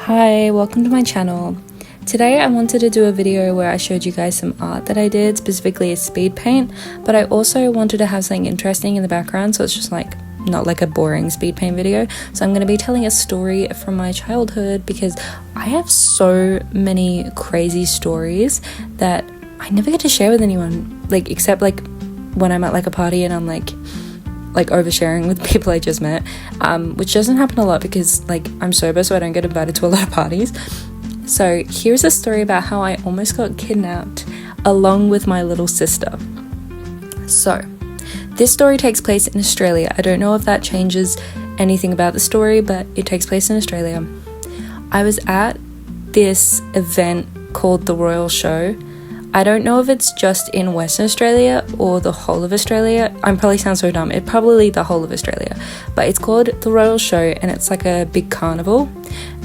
Hi, welcome to my channel. Today I wanted to do a video where I showed you guys some art that I did, specifically a speed paint, but I also wanted to have something interesting in the background, so it's just like not like a boring speed paint video. So I'm going to be telling a story from my childhood because I have so many crazy stories that I never get to share with anyone, like except like when I'm at like a party and I'm like oversharing with people I just met, which doesn't happen a lot because like I'm sober, so I don't get invited to a lot of parties. So here's a story about how I almost got kidnapped along with my little sister. So this story takes place in Australia. I don't know if that changes anything about the story, but it takes place in Australia. I was at this event called the Royal Show. I don't know if it's just in Western Australia or the whole of Australia. I probably sound so dumb. It's probably the whole of Australia. But it's called the Royal Show and it's like a big carnival.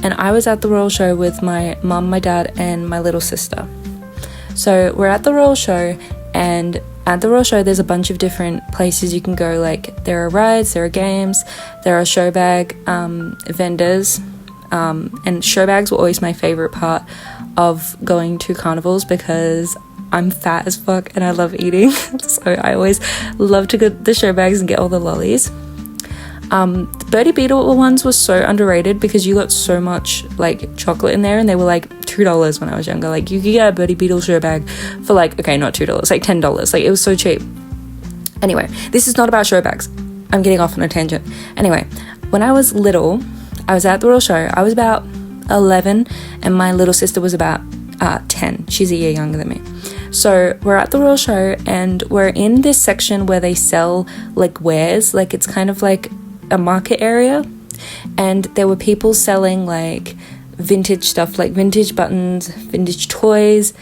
And I was at the Royal Show with my mum, my dad and my little sister. So we're at the Royal Show, and at the Royal Show there's a bunch of different places you can go. Like there are rides, there are games, there are show bag vendors. And show bags were always my favorite part of going to carnivals because I'm fat as fuck and I love eating. So I always love to go to the show bags and get all the lollies. The Birdie Beetle ones were so underrated because you got so much like chocolate in there, and they were like $2 when I was younger. Like you could get a Birdie Beetle show bag for like, okay, not $2, like $10. Like it was so cheap. Anyway, this is not about show bags. I'm getting off on a tangent. Anyway, when I was little, I was at the Royal Show. I was about 11 and my little sister was about 10. She's a year younger than me. So we're at the Royal Show and we're in this section where they sell like wares. Like it's kind of like a market area, and there were people selling like vintage stuff, like vintage buttons, vintage toys,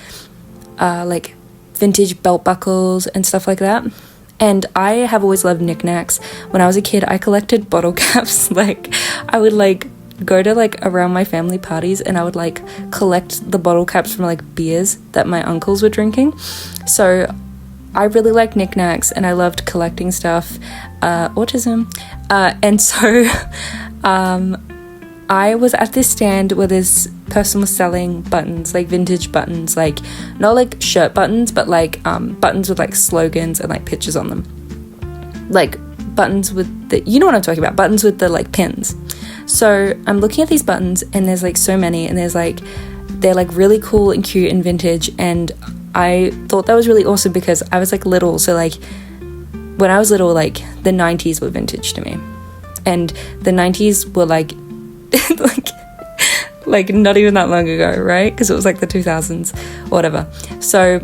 like vintage belt buckles and stuff like that. And I have always loved knickknacks. When I was a kid, I collected bottle caps. Like I would like go to like around my family parties and I would like collect the bottle caps from like beers that my uncles were drinking. So I really liked knickknacks and I loved collecting stuff. Autism. And so I was at this stand where this person was selling buttons, like vintage buttons, like not like shirt buttons, but like buttons with like slogans and like pictures on them. Like buttons with the, you know what I'm talking about, buttons with the like pins. So I'm looking at these buttons and there's like so many, and there's like, they're like really cool and cute and vintage, and I thought that was really awesome because I was like little. So like when I was little, like the 90s were vintage to me, and the 90s were like like not even that long ago, right? Because it was like the 2000s or whatever. So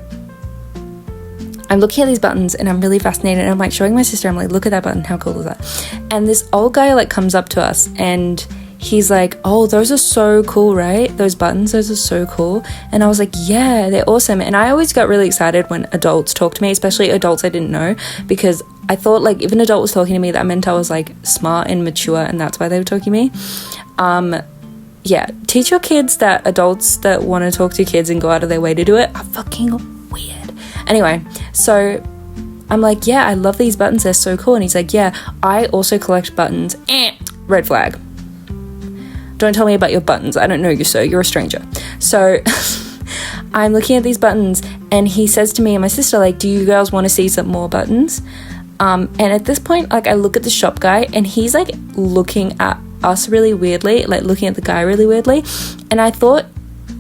I'm looking at these buttons and I'm really fascinated, and I'm like showing my sister, I'm like, look at that button, how cool is that? And this old guy like comes up to us and he's like, oh, those are so cool, right? Those buttons, those are so cool. And I was like, yeah, they're awesome. And I always got really excited when adults talk to me, especially adults I didn't know, because I thought like if an adult was talking to me, that meant I was like smart and mature, and that's why they were talking to me. Yeah, teach your kids that adults that want to talk to kids and go out of their way to do it are fucking weird. Anyway, so I'm like, yeah, I love these buttons, they're so cool. And he's like, yeah, I also collect buttons. Red flag. Don't tell me about your buttons. I don't know you, sir. You're a stranger. So I'm looking at these buttons and he says to me and my sister, like, do you girls want to see some more buttons? And at this point, like, I look at the shop guy and he's like looking at us really weirdly, like looking at the guy really weirdly. And I thought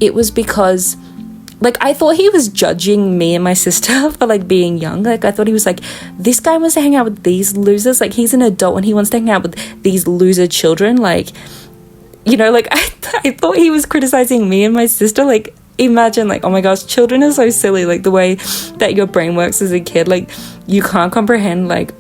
it was because, like, I thought he was judging me and my sister for like being young. Like I thought he was like, this guy wants to hang out with these losers. Like he's an adult and he wants to hang out with these loser children. Like, you know, like I thought he was criticizing me and my sister. Like imagine, like, oh my gosh, children are so silly. Like the way that your brain works as a kid, like you can't comprehend like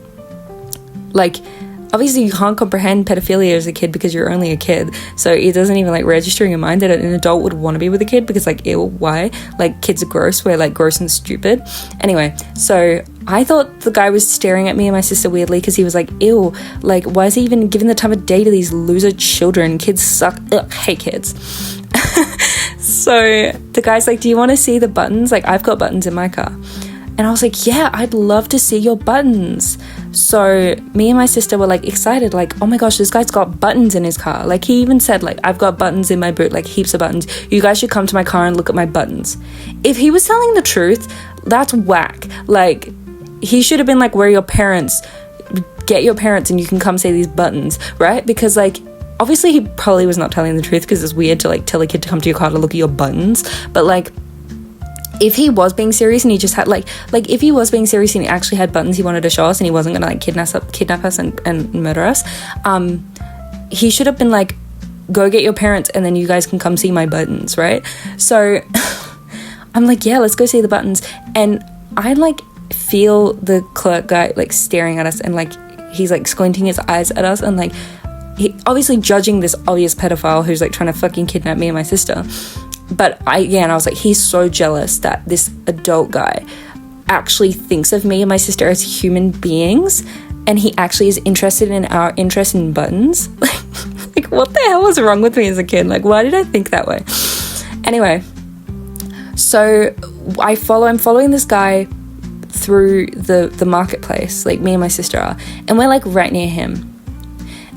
obviously you can't comprehend pedophilia as a kid because you're only a kid, so it doesn't even like register in your mind that an adult would want to be with a kid because like, ew, why? Like kids are gross, we're like gross and stupid. Anyway, so I thought the guy was staring at me and my sister weirdly because he was like, ew, like why is he even giving the time of day to these loser children? Kids suck. Ugh, hate kids. So the guy's like, do you want to see the buttons? Like I've got buttons in my car. And I was like, yeah, I'd love to see your buttons. So me and my sister were like excited, like, oh my gosh, this guy's got buttons in his car. Like, he even said, like, I've got buttons in my boot, like heaps of buttons. You guys should come to my car and look at my buttons. If he was telling the truth, that's whack. Like, he should have been like, where are your parents? Get your parents and you can come see these buttons, right? Because, like, obviously he probably was not telling the truth, because it's weird to like tell a kid to come to your car to look at your buttons. But like, if he was being serious and he just had like if he was being serious and he actually had buttons he wanted to show us, and he wasn't gonna like kidnap us and murder us, he should have been like, go get your parents and then you guys can come see my buttons, right? So I'm like, yeah, let's go see the buttons. And I like feel the clerk guy like staring at us, and like he's like squinting his eyes at us, and like he obviously judging this obvious pedophile who's like trying to fucking kidnap me and my sister. But I was like, he's so jealous that this adult guy actually thinks of me and my sister as human beings, and he actually is interested in our interest in buttons. Like, what the hell was wrong with me as a kid? Like, why did I think that way? Anyway, so I'm following this guy through the marketplace, like me and my sister are, and we're like right near him.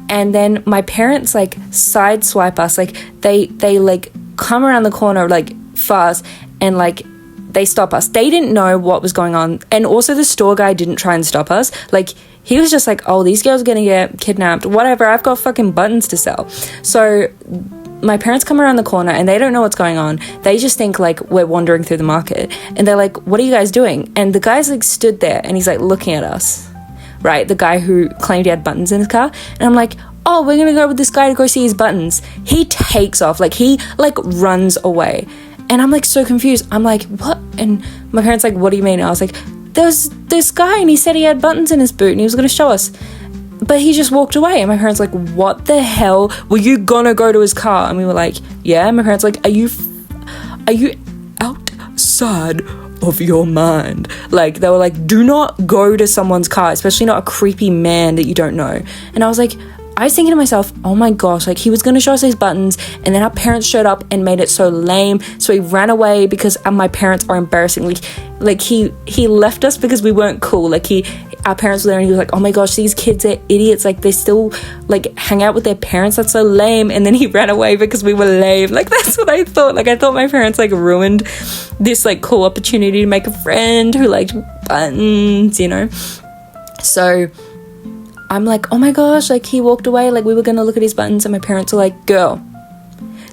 And then my parents like sideswipe us, like they like come around the corner like fast, and like they stop us. They didn't know what was going on, and also the store guy didn't try and stop us. Like, he was just like, oh, these girls are gonna get kidnapped, whatever, I've got fucking buttons to sell. So my parents come around the corner and they don't know what's going on. They just think like we're wandering through the market, and they're like, what are you guys doing? And the guy's like stood there and he's like looking at us, right? The guy who claimed he had buttons in his car. And I'm like, oh, we're gonna go with this guy to go see his buttons. He takes off, like he like runs away. And I'm like so confused. I'm like, what? And my parents like, what do you mean? And I was like, there's this guy and he said he had buttons in his boot and he was gonna show us, but he just walked away. And my parents like, what the hell? Were you gonna go to his car? And we were like, yeah. And my parents like, are you outside of your mind? Like, they were like, do not go to someone's car, especially not a creepy man that you don't know. And I was thinking to myself, oh my gosh, like he was gonna show us his buttons, and then our parents showed up and made it so lame, so he ran away because my parents are embarrassing. Like he left us because we weren't cool. Like our parents were there and he was like, oh my gosh, these kids are idiots, like they still like hang out with their parents, that's so lame. And then he ran away because we were lame. Like, that's what I thought. Like, I thought my parents like ruined this like cool opportunity to make a friend who liked buttons, you know. So I'm like, oh my gosh, like he walked away, like we were gonna look at his buttons. And my parents were like, girl,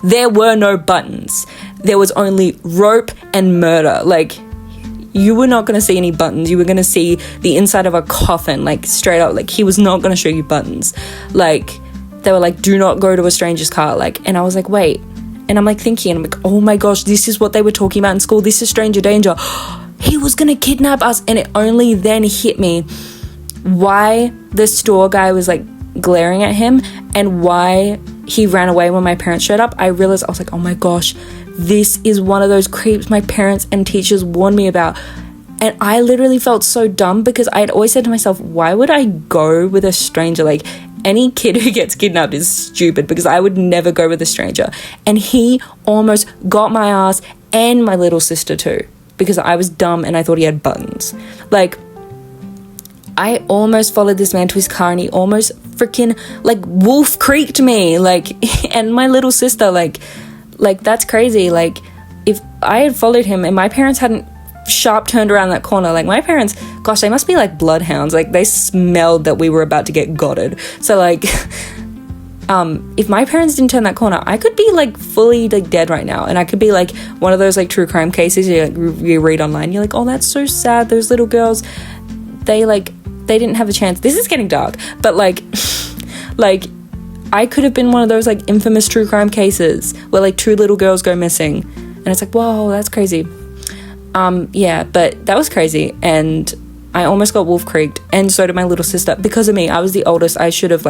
there were no buttons, there was only rope and murder. Like, you were not gonna see any buttons, you were gonna see the inside of a coffin, like straight up. Like, he was not gonna show you buttons. Like, they were like, do not go to a stranger's car. Like, and I was like, wait. And I'm like thinking, and I'm like, oh my gosh, this is what they were talking about in school, this is stranger danger. He was gonna kidnap us. And it only then hit me why the store guy was like glaring at him and why he ran away when my parents showed up. I realized, I was like, oh my gosh, this is one of those creeps my parents and teachers warned me about. And I literally felt so dumb, because I had always said to myself, why would I go with a stranger? Like, any kid who gets kidnapped is stupid, because I would never go with a stranger. And he almost got my ass and my little sister too, because I was dumb and I thought he had buttons. Like, I almost followed this man to his car and he almost freaking like wolf creaked me, like, and my little sister, like that's crazy. Like, if I had followed him and my parents hadn't sharp turned around that corner, like my parents, gosh, they must be like bloodhounds. Like, they smelled that we were about to get godded. So like, if my parents didn't turn that corner, I could be like fully like dead right now, and I could be like one of those like true crime cases you read online. You're like, oh, that's so sad. Those little girls, they didn't have a chance. This is getting dark, but like I could have been one of those like infamous true crime cases where like 2 little girls go missing, and it's like, whoa, that's crazy. Yeah, but that was crazy, and I almost got wolf creaked, and so did my little sister, because of me. I was the oldest. I should have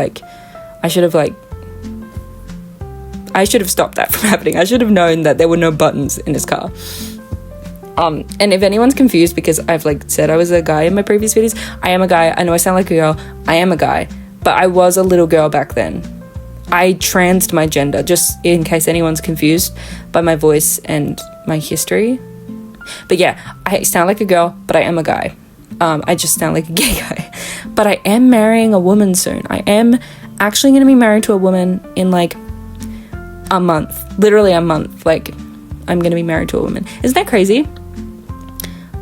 stopped that from happening. I should have known that there were no buttons in his car. And if anyone's confused, because I've like said I was a guy in my previous videos, I am a guy. I know I sound like a girl. I am a guy, but I was a little girl back then. I transed my gender, just in case anyone's confused by my voice and my history. But yeah, I sound like a girl, but I am a guy. I just sound like a gay guy. But I am marrying a woman soon. I am actually going to be married to a woman in like a month. Literally a month. Like, I'm going to be married to a woman. Isn't that crazy?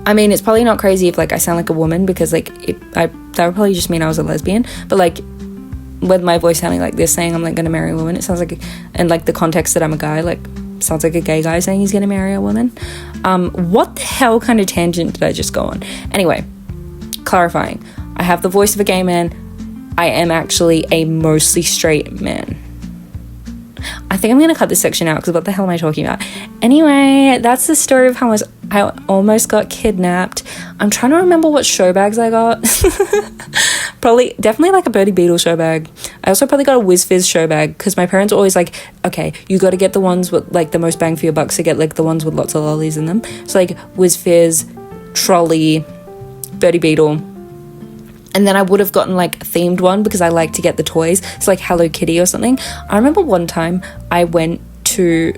I mean, it's probably not crazy if like I sound like a woman, because like that would probably just mean I was a lesbian. But like, with my voice sounding like this, saying I'm like going to marry a woman, it sounds like, and like the context that I'm a guy, like sounds like a gay guy saying he's going to marry a woman. What the hell kind of tangent did I just go on? Anyway, clarifying. I have the voice of a gay man. I am actually a mostly straight man. I think I'm going to cut this section out, because what the hell am I talking about? Anyway, that's the story of how I almost got kidnapped. I'm trying to remember what show bags I got. Definitely like a Birdie Beetle show bag. I also probably got a Whiz Fizz show bag, because my parents were always like, okay, you got to get the ones with like the most bang for your buck, so get like the ones with lots of lollies in them. So like Whiz Fizz, Trolley, Birdie Beetle. And then I would have gotten like a themed one, because I like to get the toys. It's like Hello Kitty or something. I remember one time I went to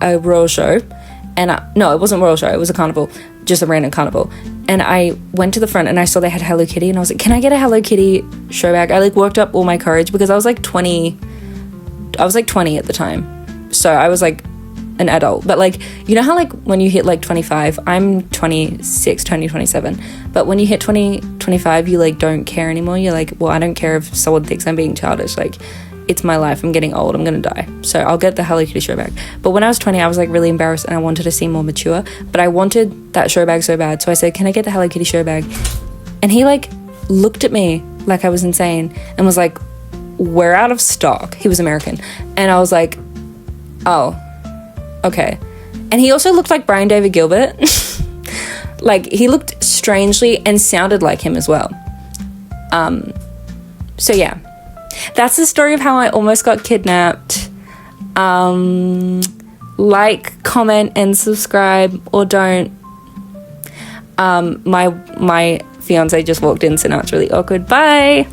a royal show, and no, it wasn't a royal show, it was a carnival, just a random carnival. And I went to the front and I saw they had Hello Kitty, and I was like, can I get a Hello Kitty show bag? I like worked up all my courage, because I was like 20 at the time. So I was like an adult. But like, you know how like when you hit like 25, I'm 26, 27, but when you hit 25, you like don't care anymore. You're like, well, I don't care if someone thinks I'm being childish. Like, it's my life, I'm getting old, I'm gonna die, so I'll get the Hello Kitty show bag. But when I was 20, I was like really embarrassed, and I wanted to seem more mature, but I wanted that show bag so bad. So I said, can I get the Hello Kitty show bag? And he like looked at me like I was insane and was like, we're out of stock. He was American. And I was like, oh, okay. And he also looked like Brian David Gilbert. Like, he looked strangely and sounded like him as well. So yeah, that's the story of how I almost got kidnapped. Like, comment, and subscribe, or don't. My fiance just walked in, so now it's really awkward. Bye.